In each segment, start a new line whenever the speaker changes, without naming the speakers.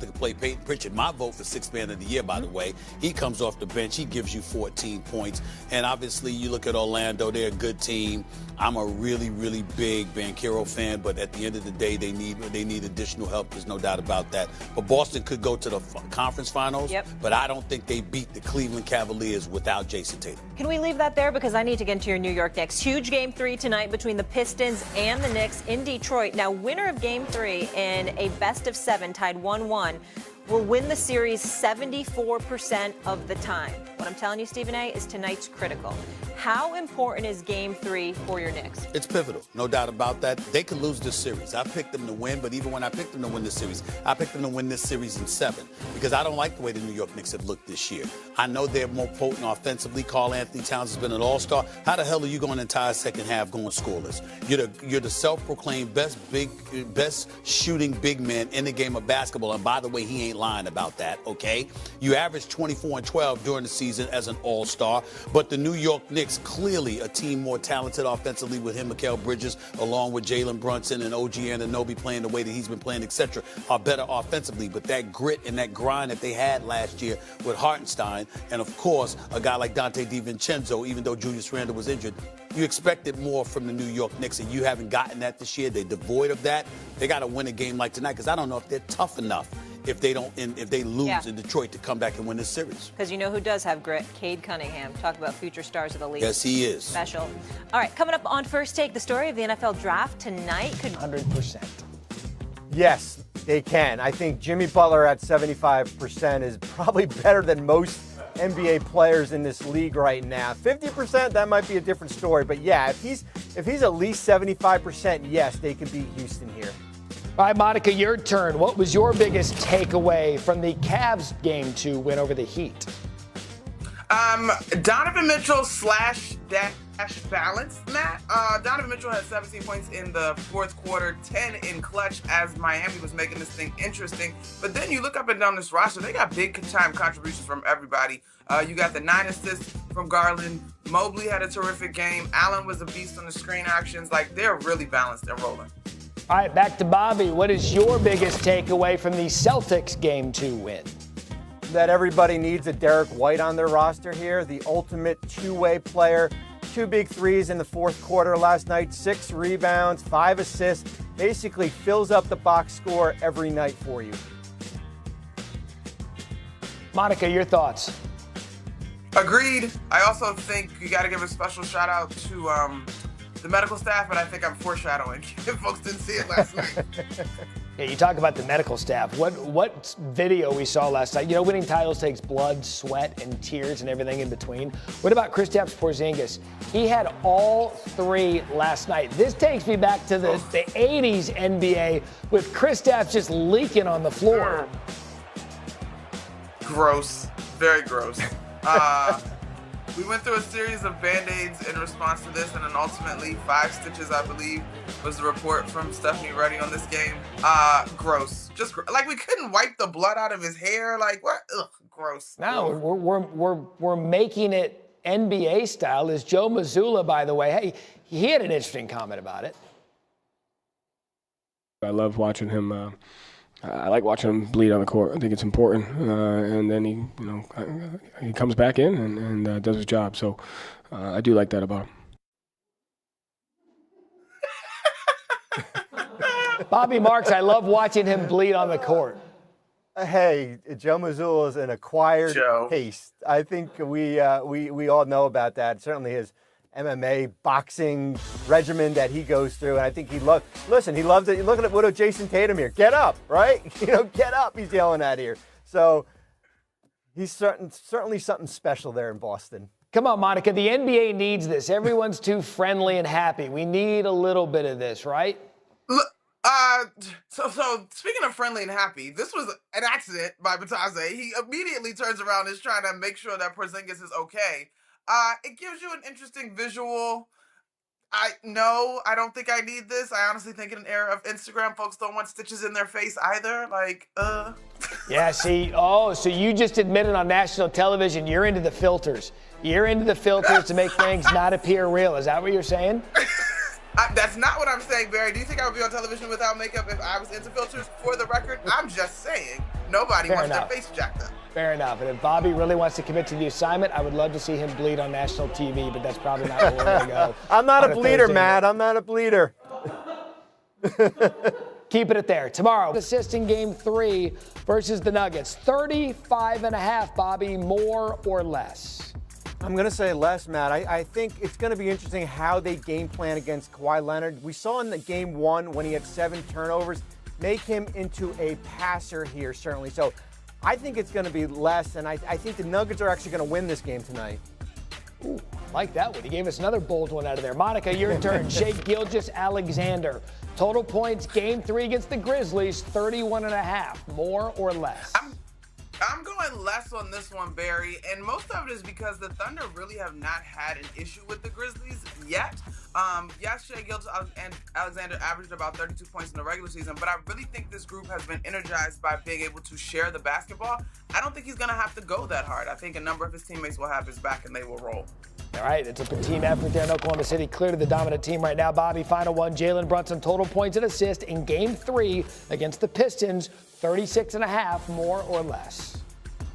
to play Peyton Pritchard. My vote for Sixth Man of the Year, by the way. He comes off the bench. He gives you 14 points. And obviously, you look at Orlando. They're a good team. I'm a really, really big Banchero fan, but at the end of the day, they need additional help. There's no doubt about that. But Boston could go to the conference finals, but I don't think they beat the Cleveland Cavaliers without Jason Tatum.
Can we leave that there? Because I need to get into your New York Knicks. Huge Game 3 tonight between the Pistons and the Knicks in Detroit. Now, winner of Game 3 in a best-of-7 tied 1-1 will win the series 74% of the time. What I'm telling you, Stephen A., is tonight's critical. How important is Game 3 for your Knicks?
It's pivotal, no doubt about that. They could lose this series. I picked them to win, but even when I picked them to win this series, I picked them to win this series in 7 because I don't like the way the New York Knicks have looked this year. I know they're more potent offensively. Karl Anthony Towns has been an all-star. How the hell are you going the entire second half going scoreless? You're the self-proclaimed best shooting big man in the game of basketball, and by the way, he ain't lying about that, okay? You averaged 24 and 12 during the season as an all-star, but the New York Knicks, clearly a team more talented offensively with him, Mikal Bridges, along with Jalen Brunson and OG Anunoby playing the way that he's been playing, etc., are better offensively. But that grit and that grind that they had last year with Hartenstein, and of course, a guy like Dante DiVincenzo, even though Julius Randle was injured, you expected more from the New York Knicks, and you haven't gotten that this year. They're devoid of that. They got to win a game like tonight because I don't know if they're tough enough if they lose in Detroit to come back and win this series.
Because you know who does have grit? Cade Cunningham. Talk about future stars of the league.
Yes, he is.
Special. All right, coming up on First Take, the story of the NFL draft tonight.
100%. Yes, they can. I think Jimmy Butler at 75% is probably better than most NBA players in this league right now. 50%, that might be a different story. But yeah, if he's at least 75%, yes, they can beat Houston here.
All right, Monica, your turn. What was your biggest takeaway from the Cavs game to win over the Heat?
Donovan Mitchell / balance, Matt. Donovan Mitchell had 17 points in the fourth quarter, 10 in clutch as Miami was making this thing interesting. But then you look up and down this roster, they got big-time contributions from everybody. You got the 9 assists from Garland. Mobley had a terrific game. Allen was a beast on the screen actions. Like, they're really balanced and rolling.
All right, back to Bobby. What is your biggest takeaway from the Celtics game to win?
That everybody needs a Derek White on their roster here, the ultimate two-way player. 2 big threes in the fourth quarter last night, 6 rebounds, 5 assists, basically fills up the box score every night for you.
Monica, your thoughts?
Agreed. I also think you got to give a special shout out to the medical staff, but I think I'm foreshadowing if folks didn't see it last night.
Yeah, you talk about the medical staff. What video we saw last night? You know, winning titles takes blood, sweat, and tears and everything in between. What about Kristaps Porzingis? He had all 3 last night. This takes me back to the 80s NBA with Kristaps just leaking on the floor.
Gross. Very gross. We went through a series of Band-Aids in response to this, and then ultimately 5 stitches, I believe, was the report from Stephanie Redick on this game. Gross. Just like we couldn't wipe the blood out of his hair. Like what? Ugh, gross.
No, we're making it NBA style. Is Joe Mazzulla, by the way? Hey, he had an interesting comment about it.
I love watching him. I like watching him bleed on the court. I think it's important, and then he comes back in and does his job. So I do like that about him.
Bobby Marks, I love watching him bleed on the court.
Hey, Joe Mazzulla is an acquired taste. I think we all know about that. Certainly his MMA boxing regimen that he goes through, and I think he loves it. Look at what Jason Tatum here. Get up, right? Get up. He's yelling at here. So he's certainly something special there in Boston.
Come on, Monica. The NBA needs this. Everyone's too friendly and happy. We need a little bit of this, right?
So speaking of friendly and happy, this was an accident by Batase. He immediately turns around and is trying to make sure that Porzingis is okay. It gives you an interesting visual. I don't think I need this. I honestly think in an era of Instagram, folks don't want stitches in their face either.
Yeah, see, so you just admitted on national television you're into the filters. You're into the filters to make things not appear real. Is that what you're saying?
That's not what I'm saying, Barry. Do you think I would be on television without makeup if I was into filters? For the record, I'm just saying nobody wants their face jacked up.
Fair enough. And if Bobby really wants to commit to the assignment, I would love to see him bleed on national TV, but that's probably not where we're going to go.
I'm not a bleeder, Matt. I'm not a bleeder.
Keeping it there. Tomorrow, assist in Game 3 versus the Nuggets. 35.5, Bobby, more or less?
I'm going to say less, Matt. I think it's going to be interesting how they game plan against Kawhi Leonard. We saw in the Game 1 when he had 7 turnovers, make him into a passer here, certainly. So I think it's going to be less, and I think the Nuggets are actually going to win this game tonight.
Ooh, like that one. He gave us another bold one out of there. Monica, your turn. Shai Gilgeous-Alexander. Total points, Game 3 against the Grizzlies, 31.5. More or less?
I'm going less on this one, Barry, and most of it is because the Thunder really have not had an issue with the Grizzlies yet. Yes, Shai Gilgeous-Alexander averaged about 32 points in the regular season, but I really think this group has been energized by being able to share the basketball. I don't think he's going to have to go that hard. I think a number of his teammates will have his back and they will roll.
All right, it's a team effort there in Oklahoma City. Clearly the dominant team right now. Bobby, final one. Jalen Brunson, total points and assists in Game 3 against the Pistons, 36.5, more or less?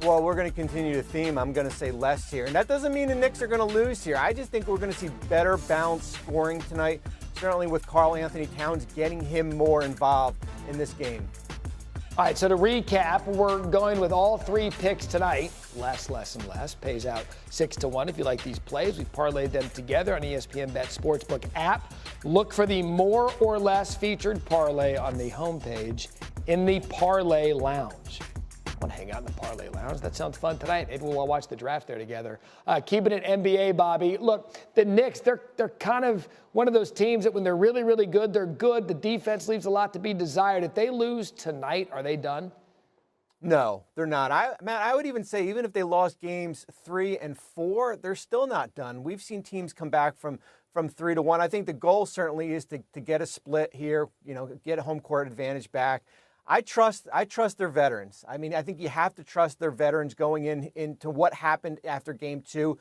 Well, we're going to continue the theme. I'm going to say less here. And that doesn't mean the Knicks are going to lose here. I just think we're going to see better balanced scoring tonight, certainly with Karl Anthony Towns getting him more involved in this game.
All right, so to recap, we're going with all 3 picks tonight. Less, and less. Pays out 6-1 if you like these plays. We've parlayed them together on ESPN Bet Sportsbook app. Look for the more or less featured parlay on the homepage in the Parlay Lounge. I want to hang out in the Parlay Lounge. That sounds fun tonight. Maybe we'll all watch the draft there together. Keeping it NBA, Bobby. Look, the Knicks, they're kind of one of those teams that when they're really, really good, they're good. The defense leaves a lot to be desired. If they lose tonight, are they done?
No, they're not. Matt, I would even say even if they lost games 3 and 4, they're still not done. We've seen teams come back from 3-1. I think the goal certainly is to get a split here, get a home court advantage back. I trust their veterans. I mean, I think you have to trust their veterans going into what happened after Game 2.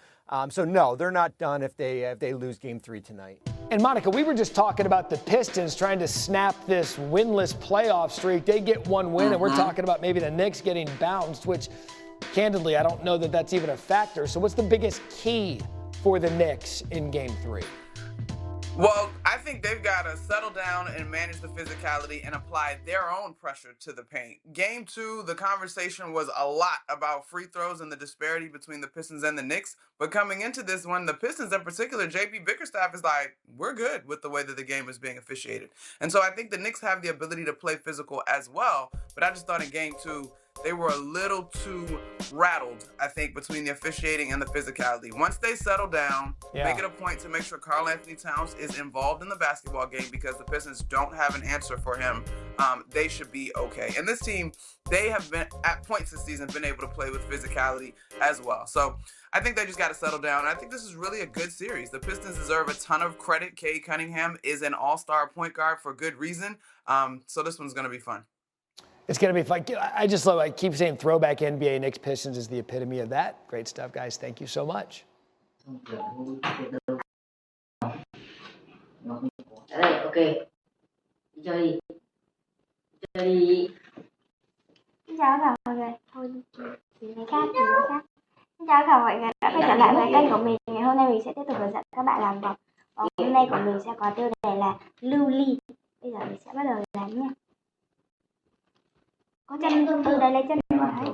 So no, they're not done if they lose Game 3 tonight.
And Monica, we were just talking about the Pistons trying to snap this winless playoff streak. They get one win, and we're talking about maybe the Knicks getting bounced, which, candidly, I don't know that that's even a factor. So what's the biggest key for the Knicks in Game 3?
Well, I think they've got to settle down and manage the physicality and apply their own pressure to the paint. Game 2, the conversation was a lot about free throws and the disparity between the Pistons and the Knicks. But coming into this one, the Pistons in particular, JP Bickerstaff is like, we're good with the way that the game is being officiated. And so I think the Knicks have the ability to play physical as well. But I just thought in Game 2, they were a little too rattled, I think, between the officiating and the physicality. Once they settle down, make it a point to make sure Karl Anthony Towns is involved in the basketball game because the Pistons don't have an answer for him. They should be okay. And this team, they have been, at points this season, been able to play with physicality as well. So I think they just got to settle down. And I think this is really a good series. The Pistons deserve a ton of credit. Cade Cunningham is an all-star point guard for good reason. So this one's going to be fun.
It's going to be fun. I just love, I keep saying throwback NBA Knicks Pistons is the epitome of that. Great stuff, guys. Thank you so much.
Okay. Chơi đi. Chơi đi. Xin chào tất cả mọi người. Thôi thì này khác. Xin chào tất cả mọi người đã quay trở lại với kênh của mình. Ngày hôm nay mình sẽ tiếp tục hướng dẫn các bạn làm vòng. Vòng hôm nay của mình sẽ có tiêu đề là lưu ly. Bây giờ mình sẽ bắt đầu làm nha. Có chân từ đây lấy chân vào thấy.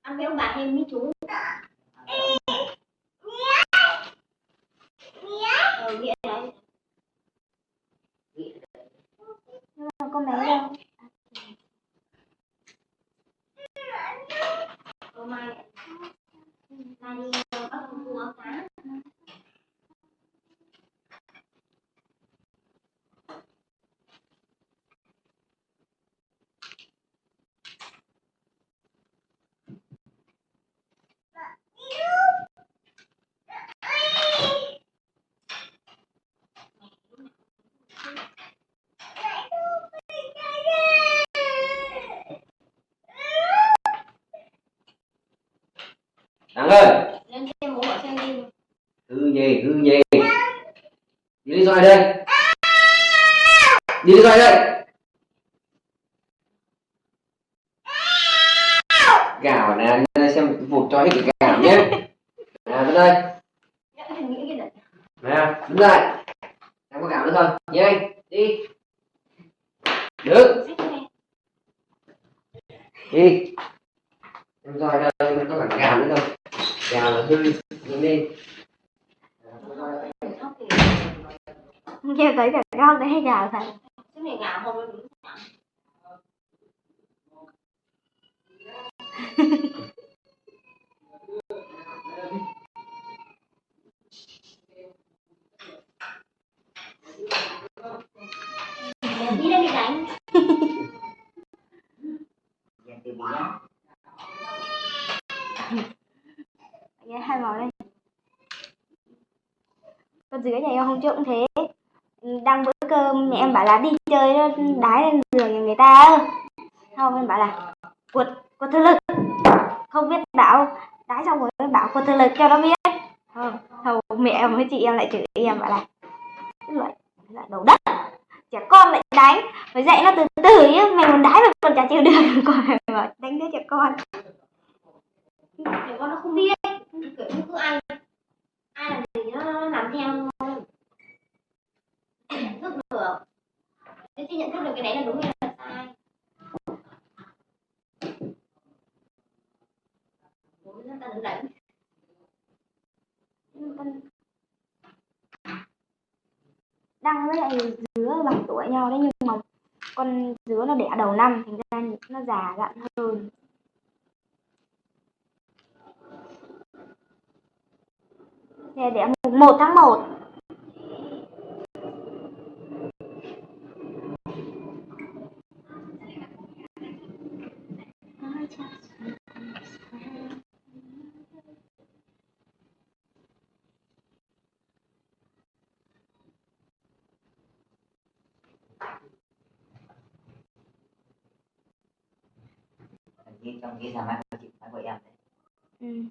Ăn với ông bà thêm mấy chú. Nghĩa đấy. Nhưng mà con bé đâu? Mai đi bắt con cua áo cá.
Đặng ơi!
Lên xem bố gọi xem đi.
Hư gì? Đi lý do này đây. Đi ra đây. Gạo nè, xem vụt cho hết cái gạo nhé. Nè, đứng đây. Nè, đứng đây. Em có gạo nữa không? Nhanh, đi. Đứng. Đi. Em rồi đây, em có cả gạo nữa không? Gạo là hư, nhìn đi.
Kêu tới cả rau tới hay gạo thật. Cái này gạo không đúng. Tí đã bị đánh. Nghe hai màu đây. Con dưới nhà em hôm trước cũng thế. Đang bữa cơm mẹ em bảo là đi chơi đó, đái lên giường nhà người ta. Không, em bảo là quật thực lực. Không biết bảo đái xong rồi em bảo quật thực lực cho nó biết. Không, mẹ em với chị em lại chửi em bảo là loại đầu đất. Trẻ con lại đánh, phải dạy nó từ từ nhá, mày còn đái mà còn chả chịu được, còn mà đánh đứa trẻ con. Trẻ con nó không biết, kiểu như cứ ai làm gì nó làm theo thôi. Nhận thức được. Thế thì nhận thức được cái đấy là đúng hay là sai? Bố ta đứng đánh. Đăng với lại dứa bằng tuổi nhau đấy, nhưng mà con dứa nó đẻ đầu năm thành ra nó già dặn hơn. Thế đẻ mùng 1 tháng 1.
Trong cái giảm áp của chị phải vậy em đấy.
Ừ.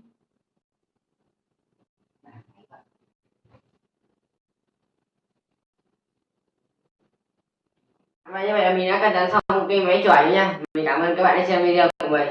Và như vậy là mình đã cắt dán xong cái máy chổi nha. Mình cảm ơn các bạn đã xem video của mình.